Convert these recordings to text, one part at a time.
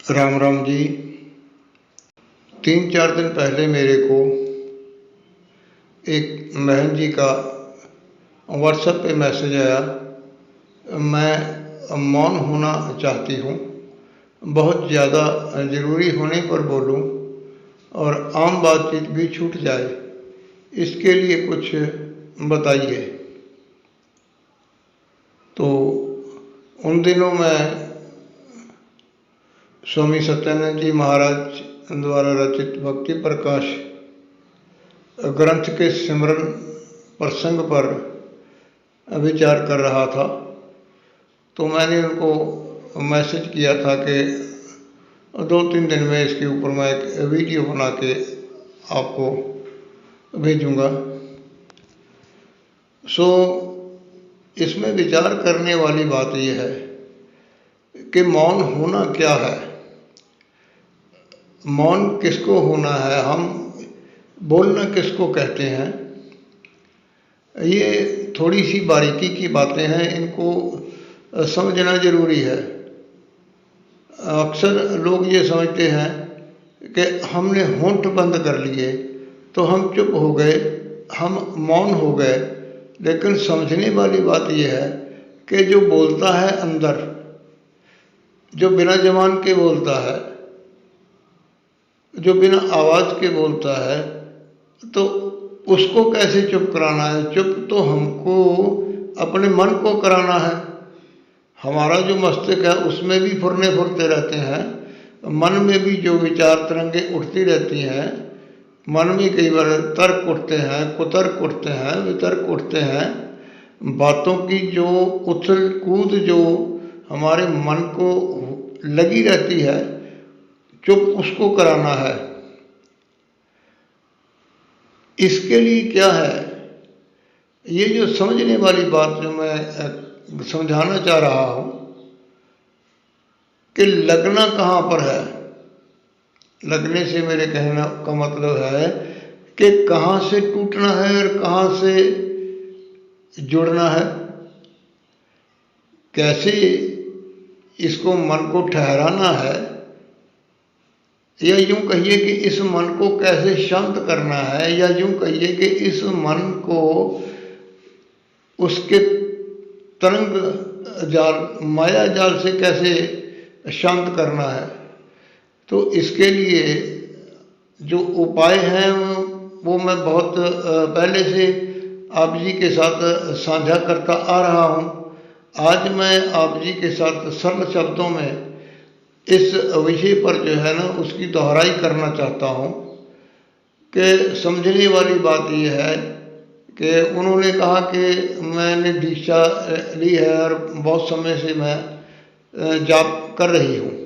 राम राम जी। 3-4 दिन पहले मेरे को एक बहन जी का व्हाट्सएप पे मैसेज आया। मैं मौन होना चाहती हूँ, बहुत ज़्यादा ज़रूरी होने पर बोलूँ और आम बातचीत भी छूट जाए, इसके लिए कुछ बताइए। तो उन दिनों मैं स्वामी सत्यानंद जी महाराज द्वारा रचित भक्ति प्रकाश ग्रंथ के सिमरन प्रसंग पर विचार कर रहा था। तो मैंने उनको मैसेज किया था कि 2-3 दिन में इसके ऊपर मैं एक वीडियो बना के आपको भेजूंगा। इसमें विचार करने वाली बात यह है कि मौन होना क्या है, मौन किसको होना है, हम बोलना किसको कहते हैं। ये थोड़ी सी बारीकी की बातें हैं, इनको समझना जरूरी है। अक्सर लोग ये समझते हैं कि हमने होंठ बंद कर लिए तो हम चुप हो गए, हम मौन हो गए। लेकिन समझने वाली बात यह है कि जो बोलता है अंदर, जो बिना जबान के बोलता है, जो बिना आवाज़ के बोलता है, तो उसको कैसे चुप कराना है। चुप तो हमको अपने मन को कराना है। हमारा जो मस्तिष्क है उसमें भी फुरने फुरते रहते हैं, मन में भी जो विचार तरंगे उठती रहती हैं, मन में कई बार तर्क उठते हैं, कुतर्क उठते हैं, वितर्क उठते हैं। बातों की जो उछल कूद जो हमारे मन को लगी रहती है, चुप उसको कराना है। इसके लिए क्या है, ये जो समझने वाली बात जो मैं समझाना चाह रहा हूँ कि लगना कहाँ पर है। लगने से मेरे कहना का मतलब है कि कहाँ से टूटना है और कहाँ से जुड़ना है, कैसे इसको मन को ठहराना है, या यूं कहिए कि इस मन को कैसे शांत करना है, या यूं कहिए कि इस मन को उसके तरंग जाल, माया जाल से कैसे शांत करना है। तो इसके लिए जो उपाय हैं वो मैं बहुत पहले से आप जी के साथ साझा करता आ रहा हूँ। आज मैं आप जी के साथ सरल शब्दों में इस विषय पर जो है ना उसकी दोहराई करना चाहता हूँ कि समझने वाली बात यह है कि उन्होंने कहा कि मैंने दीक्षा ली है और बहुत समय से मैं जाप कर रही हूँ।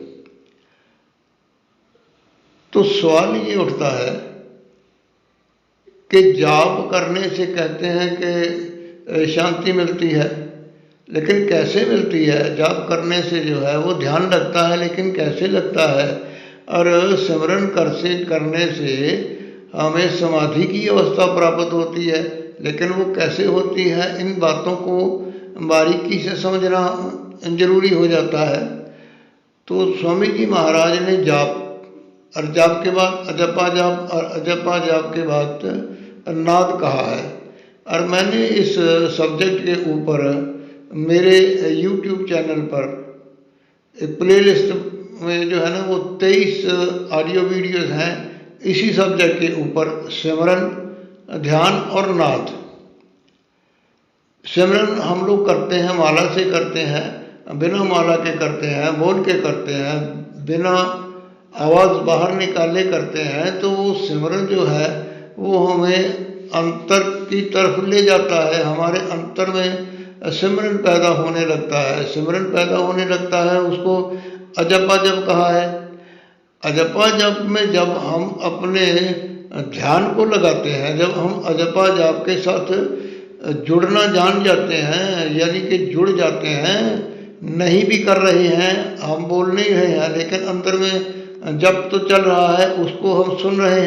तो सवाल ये उठता है कि जाप करने से कहते हैं कि शांति मिलती है, लेकिन कैसे मिलती है। जाप करने से जो है वो ध्यान लगता है, लेकिन कैसे लगता है। और सिमरन करने से हमें समाधि की अवस्था प्राप्त होती है, लेकिन वो कैसे होती है, इन बातों को बारीकी से समझना जरूरी हो जाता है। तो स्वामी जी महाराज ने जाप और जाप के बाद अजपा जाप और अजपा जाप के बाद नाद कहा है। और मैंने इस सब्जेक्ट के ऊपर मेरे YouTube चैनल पर एक प्लेलिस्ट में जो है ना वो 23 ऑडियो वीडियोस हैं इसी सब्जेक्ट के ऊपर, सिमरन, ध्यान और नाद। सिमरन हम लोग करते हैं, माला से करते हैं, बिना माला के करते हैं, बोल के करते हैं, बिना आवाज़ बाहर निकाले करते हैं। तो वो सिमरन जो है वो हमें अंतर की तरफ ले जाता है, हमारे अंतर में सिमरन पैदा होने लगता है। सिमरन पैदा होने लगता है, उसको अजपा जप कहा है। अजपा जप में जब हम अपने ध्यान को लगाते हैं, जब हम अजपा जाप के साथ जुड़ना जान जाते हैं, यानी कि जुड़ जाते हैं, नहीं भी कर रहे हैं, हम बोल नहीं रहे हैं, लेकिन अंदर में जब तो चल रहा है उसको हम सुन रहे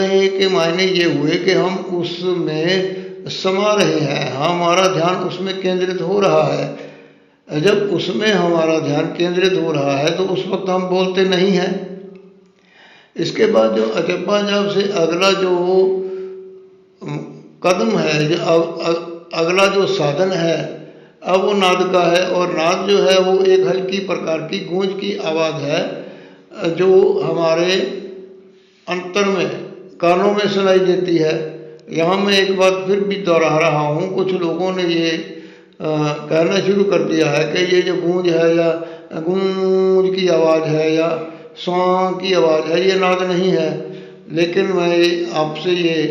हैं कि मायने ये हुए कि हम उसमें समा रहे हैं, हमारा ध्यान उसमें केंद्रित हो रहा है। जब उसमें हमारा ध्यान केंद्रित हो रहा है तो उस वक्त हम बोलते नहीं हैं। इसके बाद जो अचप्पा जाप से अगला जो कदम है, जो अगला जो साधन है, अब वो नाद का है। और नाद जो है वो एक हल्की प्रकार की गूंज की आवाज़ है जो हमारे अंतर में, कानों में सुनाई देती है। यहाँ मैं एक बात फिर भी दोहरा रहा हूँ, कुछ लोगों ने ये कहना शुरू कर दिया है कि ये जो गूंज है या गूंज की आवाज़ है या स्वां की आवाज़ है, ये नाद नहीं है। लेकिन मैं आपसे ये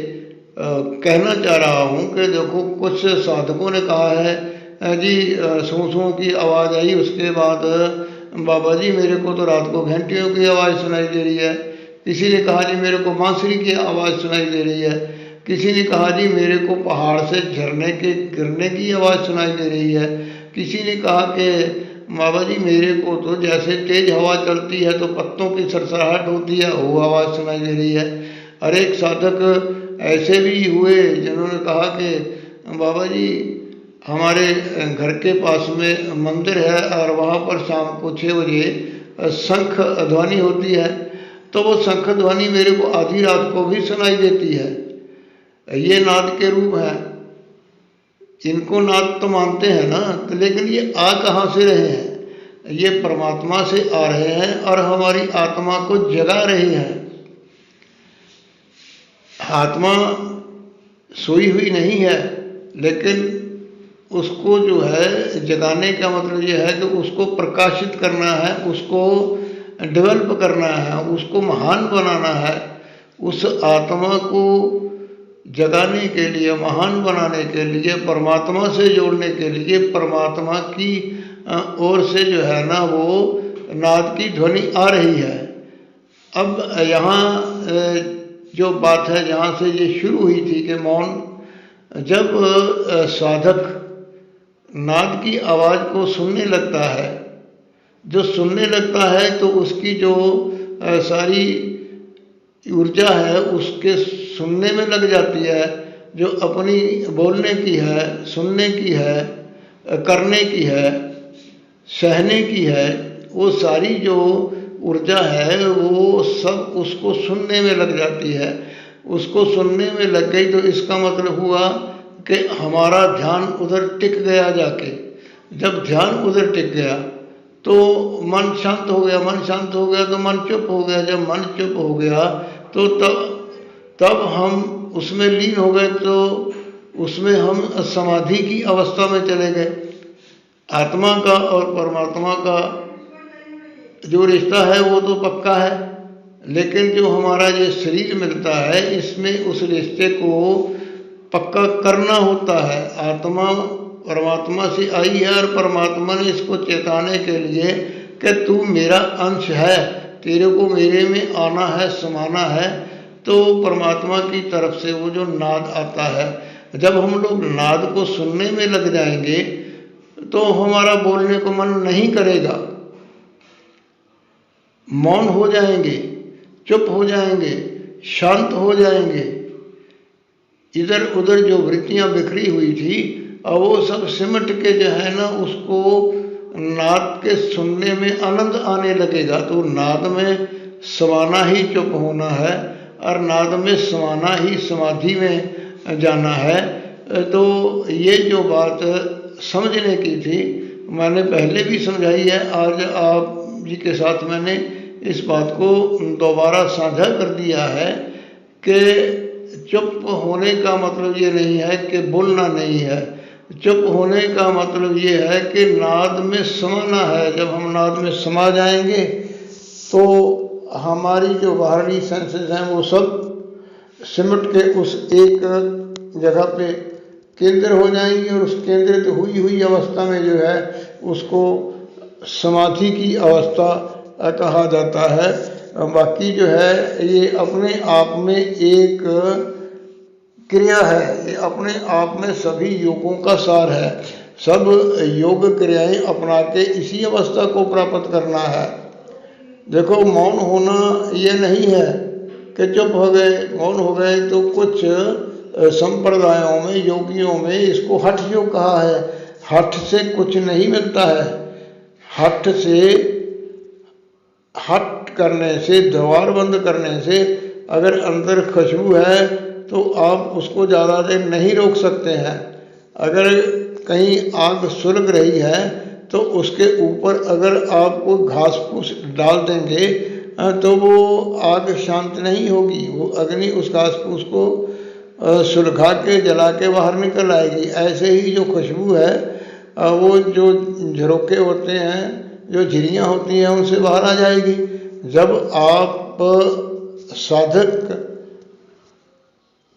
कहना चाह रहा हूँ कि देखो, कुछ साधकों ने कहा है जी सू सू की आवाज़ आई, उसके बाद बाबा जी मेरे को तो रात को घंटियों की आवाज़ सुनाई दे रही है। किसी ने कहा जी मेरे को बांसुरी की आवाज़ सुनाई दे रही है। किसी ने कहा जी मेरे को पहाड़ से झरने के गिरने की आवाज़ सुनाई दे रही है। किसी ने कहा कि बाबा जी मेरे को तो जैसे तेज हवा चलती है तो पत्तों की सरसराहट होती है, वो आवाज़ सुनाई दे रही है। और एक साधक ऐसे भी हुए जिन्होंने कहा कि बाबा जी हमारे घर के पास में मंदिर है और वहाँ पर शाम को 6 बजे शंख ध्वनि होती है, तो वो शंख ध्वनि मेरे को आधी रात को भी सुनाई देती है। ये नाद के रूप है। इनको नाद तो मानते हैं ना, तो लेकिन ये आ कहाँ से रहे हैं? ये परमात्मा से आ रहे हैं और हमारी आत्मा को जगा रहे हैं। आत्मा सोई हुई नहीं है, लेकिन उसको जो है जगाने का मतलब ये है कि उसको प्रकाशित करना है, उसको डेवलप करना है, उसको महान बनाना है। उस आत्मा को जगाने के लिए, महान बनाने के लिए, परमात्मा से जोड़ने के लिए, परमात्मा की ओर से जो है ना वो नाद की ध्वनि आ रही है। अब यहाँ जो बात है जहाँ से ये शुरू हुई थी कि मौन, जब साधक नाद की आवाज़ को सुनने लगता है, जो सुनने लगता है तो उसकी जो सारी ऊर्जा है उसके सुनने में लग जाती है। जो अपनी बोलने की है, सुनने की है, करने की है, सहने की है, वो सारी जो ऊर्जा है वो सब उसको सुनने में लग जाती है। उसको सुनने में लग गई तो इसका मतलब हुआ कि हमारा ध्यान उधर टिक गया जाके। जब ध्यान उधर टिक गया तो मन शांत हो गया, मन शांत हो गया तो मन चुप हो गया। जब मन चुप हो गया तो तब हम उसमें लीन हो गए, तो उसमें हम समाधि की अवस्था में चले गए। आत्मा का और परमात्मा का जो रिश्ता है वो तो पक्का है, लेकिन जो हमारा ये शरीर मिलता है इसमें उस रिश्ते को पक्का करना होता है। आत्मा परमात्मा से आई है और परमात्मा ने इसको चेताने के लिए कि तू मेरा अंश है, तेरे को मेरे में आना है, समाना है। तो परमात्मा की तरफ से वो जो नाद आता है, जब हम लोग नाद को सुनने में लग जाएंगे तो हमारा बोलने को मन नहीं करेगा, मौन हो जाएंगे, चुप हो जाएंगे, शांत हो जाएंगे। इधर उधर जो वृत्तियां बिखरी हुई थी और वो सब सिमट के जो है ना उसको नाद के सुनने में आनंद आने लगेगा। तो नाद में समाना ही चुप होना है और नाद में समाना ही समाधि में जाना है। तो ये जो बात समझने की थी मैंने पहले भी समझाई है, आज आप जी के साथ मैंने इस बात को दोबारा साझा कर दिया है कि चुप होने का मतलब ये नहीं है कि बोलना नहीं है। चुप होने का मतलब ये है कि नाद में समाना है। जब हम नाद में समा जाएंगे तो हमारी जो बाहरी सेंसेस हैं वो सब सिमट के उस एक जगह पे केंद्र हो जाएंगी और उस केंद्रित हुई अवस्था में जो है उसको समाधि की अवस्था कहा जाता है। बाकी जो है ये अपने आप में एक क्रिया है, ये अपने आप में सभी योगों का सार है। सब योग क्रियाएं अपना के इसी अवस्था को प्राप्त करना है। देखो, मौन होना ये नहीं है कि चुप हो गए, मौन हो गए। तो कुछ संप्रदायों में, योगियों में इसको हठ योग कहा है। हठ से कुछ नहीं मिलता है। हठ करने से, द्वार बंद करने से अगर अंदर खुशबू है तो आप उसको ज़्यादा देर नहीं रोक सकते हैं। अगर कहीं आग सुलग रही है तो उसके ऊपर अगर आप कोई घास फूस डाल देंगे तो वो आग शांत नहीं होगी। वो अग्नि उस घास फूस को सुलगा के जला के बाहर निकल आएगी। ऐसे ही जो खुशबू है वो जो झरोखे होते हैं, जो झिरियाँ होती हैं, उनसे बाहर आ जाएगी। जब आप साधक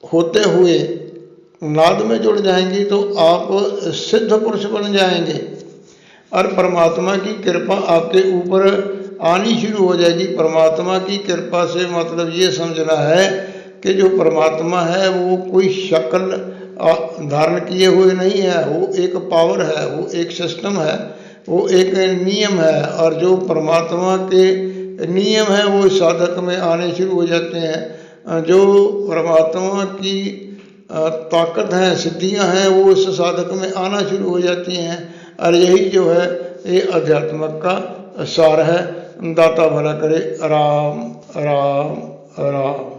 होते हुए नाद में जुड़ जाएंगी तो आप सिद्ध पुरुष बन जाएंगे और परमात्मा की कृपा आपके ऊपर आनी शुरू हो जाएगी। परमात्मा की कृपा से मतलब ये समझना है कि जो परमात्मा है वो कोई शक्ल धारण किए हुए नहीं है, वो एक पावर है, वो एक सिस्टम है, वो एक नियम है। और जो परमात्मा के नियम है वो साधक में आने शुरू हो जाते हैं। जो परमात्मा की ताकत है, सिद्धियां हैं, वो इस साधक में आना शुरू हो जाती हैं। और यही जो है ये अध्यात्म का सार है। दाता भला करे। राम राम राम।